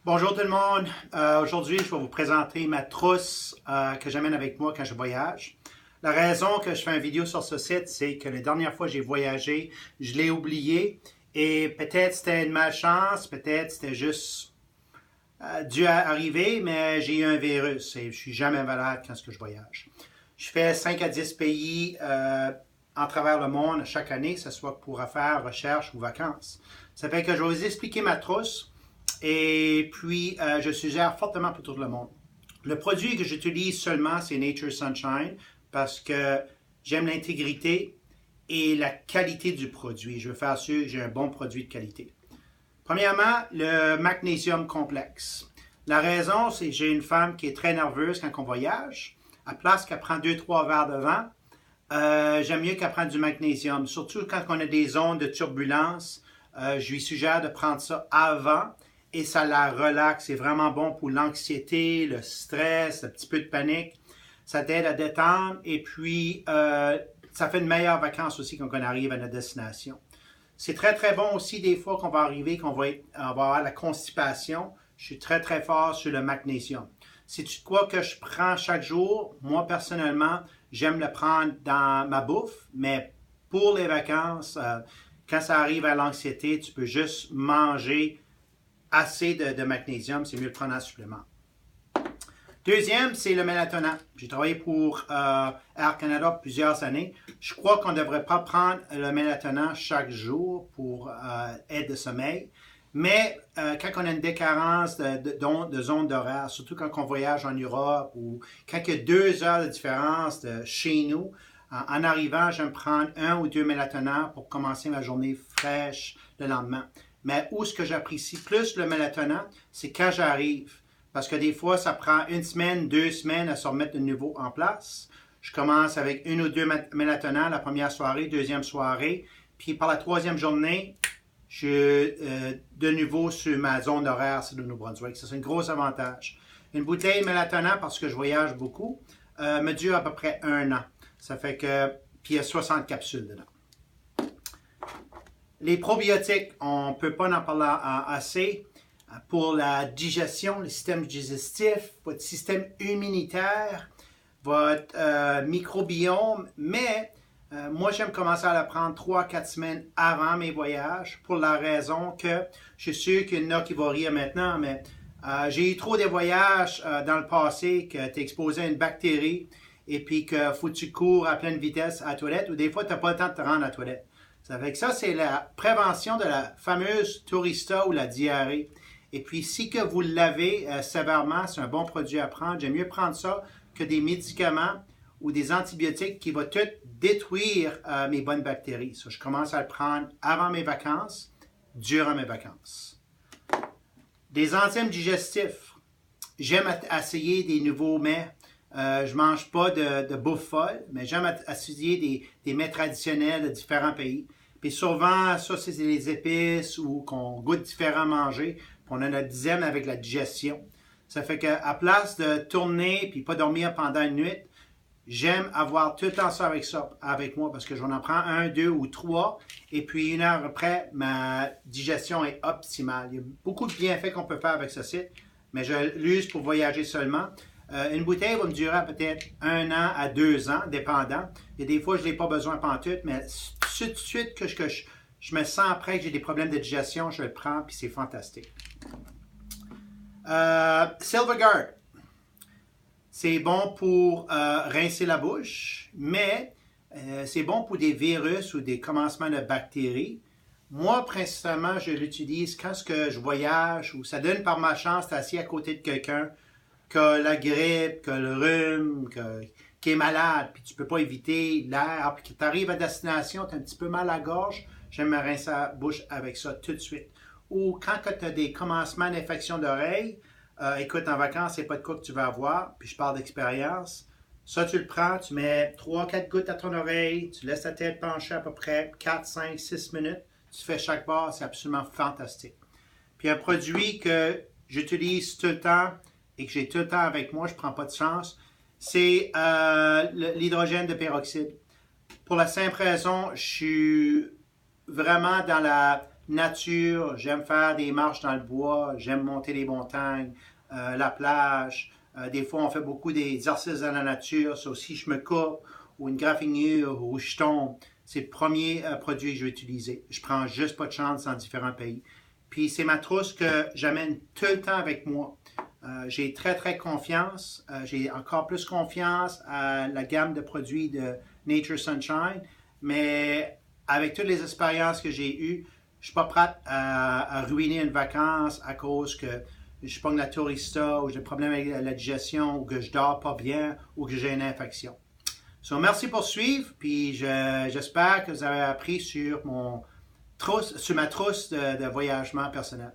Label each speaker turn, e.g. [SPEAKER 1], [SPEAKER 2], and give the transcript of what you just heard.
[SPEAKER 1] Bonjour tout le monde. Aujourd'hui, je vais vous présenter ma trousse que j'amène avec moi quand je voyage. La raison que je fais une vidéo sur ce site, c'est que la dernière fois que j'ai voyagé, je l'ai oublié et peut-être c'était une malchance, peut-être c'était juste dû à arriver, mais j'ai eu un virus et je suis jamais malade quand je voyage. Je fais 5 à 10 pays en travers le monde chaque année, que ce soit pour affaires, recherche ou vacances. Ça fait que je vais vous expliquer ma trousse. Et puis, je suggère fortement pour tout le monde. Le produit que j'utilise seulement, c'est Nature Sunshine parce que j'aime l'intégrité et la qualité du produit. Je veux faire sûr que j'ai un bon produit de qualité. Premièrement, le magnésium complexe. La raison, c'est que j'ai une femme qui est très nerveuse quand on voyage. À place qu'elle prend 2-3 verres de vin, j'aime mieux qu'elle prenne du magnésium. Surtout quand on a des zones de turbulence, je lui suggère de prendre ça avant et ça la relaxe. C'est vraiment bon pour l'anxiété, le stress, un petit peu de panique. Ça t'aide à détendre et puis ça fait une meilleure vacance aussi quand on arrive à notre destination. C'est très très bon aussi des fois qu'on va arriver, qu'on va avoir la constipation. Je suis très très fort sur le magnésium. C'est quoi que je prends chaque jour. Moi personnellement, j'aime le prendre dans ma bouffe, mais pour les vacances, quand ça arrive à l'anxiété, tu peux juste manger assez de magnésium, c'est mieux de prendre un supplément. Deuxième, c'est le mélatonine. J'ai travaillé pour Air Canada plusieurs années. Je crois qu'on ne devrait pas prendre le mélatonine chaque jour pour aide de sommeil. Mais quand on a une décarence de zone d'horaire, surtout quand on voyage en Europe ou quand il y a 2 heures de différence de chez nous, en arrivant, je vais me prendre 1 ou 2 mélatonins pour commencer ma journée fraîche le lendemain. Mais où ce que j'apprécie plus le mélatonine, c'est quand j'arrive. Parce que des fois, ça prend 1 semaine, 2 semaines à se remettre de nouveau en place. Je commence avec 1 ou 2 mélatonins la première soirée, deuxième soirée. Puis par la troisième journée, je suis de nouveau sur ma zone horaire, c'est le Nouveau-Brunswick. Ça, c'est un gros avantage. Une bouteille de mélatonine, parce que je voyage beaucoup, me dure à peu près 1 an. Ça fait que, puis il y a 60 capsules dedans. Les probiotiques, on ne peut pas en parler assez. Pour la digestion, le système digestif, votre système immunitaire, votre microbiome, mais moi j'aime commencer à la prendre 3-4 semaines avant mes voyages pour la raison que je suis sûr qu'il y en a qui vont rire maintenant, mais j'ai eu trop de voyages dans le passé que tu es exposé à une bactérie et puis que faut que tu cours à pleine vitesse à la toilette ou des fois tu n'as pas le temps de te rendre à la toilette. Ça fait que ça, c'est la prévention de la fameuse tourista ou la diarrhée. Et puis, si que vous l'avez sévèrement, c'est un bon produit à prendre. J'aime mieux prendre ça que des médicaments ou des antibiotiques qui vont tout détruire mes bonnes bactéries. Ça, je commence à le prendre avant mes vacances, durant mes vacances. Des enzymes digestifs. J'aime essayer des nouveaux mets. Je ne mange pas de bouffe folle, mais j'aime essayer des mets traditionnels de différents pays. Puis souvent, ça, c'est les épices ou qu'on goûte différents manger. Puis on a notre dixième avec la digestion. Ça fait qu'à place de tourner puis pas dormir pendant une nuit, j'aime avoir tout le temps ça avec moi parce que j'en en prends 1, 2 ou 3. Et puis 1 heure après, ma digestion est optimale. Il y a beaucoup de bienfaits qu'on peut faire avec ce site, mais je l'use pour voyager seulement. Une bouteille va me durer peut-être 1 an à 2 ans, dépendant. Il y a des fois, je n'ai pas besoin pantoute, mais tout de suite que je me sens après que j'ai des problèmes de digestion, je le prends, puis c'est fantastique. Silverguard. C'est bon pour rincer la bouche, mais c'est bon pour des virus ou des commencements de bactéries. Moi, principalement, je l'utilise quand je voyage ou ça donne par ma chance, tu es assis à côté de quelqu'un qui a la grippe, qui a le rhume, qui est malade, puis tu ne peux pas éviter l'air, puis que tu arrives à destination, tu as un petit peu mal à la gorge, j'aime me rincer la bouche avec ça tout de suite. Ou quand tu as des commencements d'infection d'oreille, écoute, en vacances, c'est pas de quoi que tu vas avoir, puis je parle d'expérience. Ça, tu le prends, tu mets 3-4 gouttes à ton oreille, tu laisses ta tête pencher à peu près 4, 5, 6 minutes, tu fais chaque barre, c'est absolument fantastique. Puis un produit que j'utilise tout le temps, et que j'ai tout le temps avec moi, je ne prends pas de chance, c'est l'hydrogène de peroxyde. Pour la simple raison, je suis vraiment dans nature, j'aime faire des marches dans le bois, j'aime monter les montagnes, la plage. Des fois, on fait beaucoup d'exercices dans la nature. Ça aussi, je me coupe ou une graffinure ou je tombe. C'est le premier produit que je vais utiliser. Je prends juste pas de chance dans différents pays. Puis c'est ma trousse que j'amène tout le temps avec moi. J'ai très, très confiance. J'ai encore plus confiance à la gamme de produits de Nature Sunshine. Mais avec toutes les expériences que j'ai eues, je ne suis pas prête à ruiner une vacance à cause que je pogne la tourista ou j'ai des problèmes avec la digestion ou que je dors pas bien ou que j'ai une infection. So, merci pour suivre, puis j'espère que vous avez appris sur ma trousse de voyagement personnel.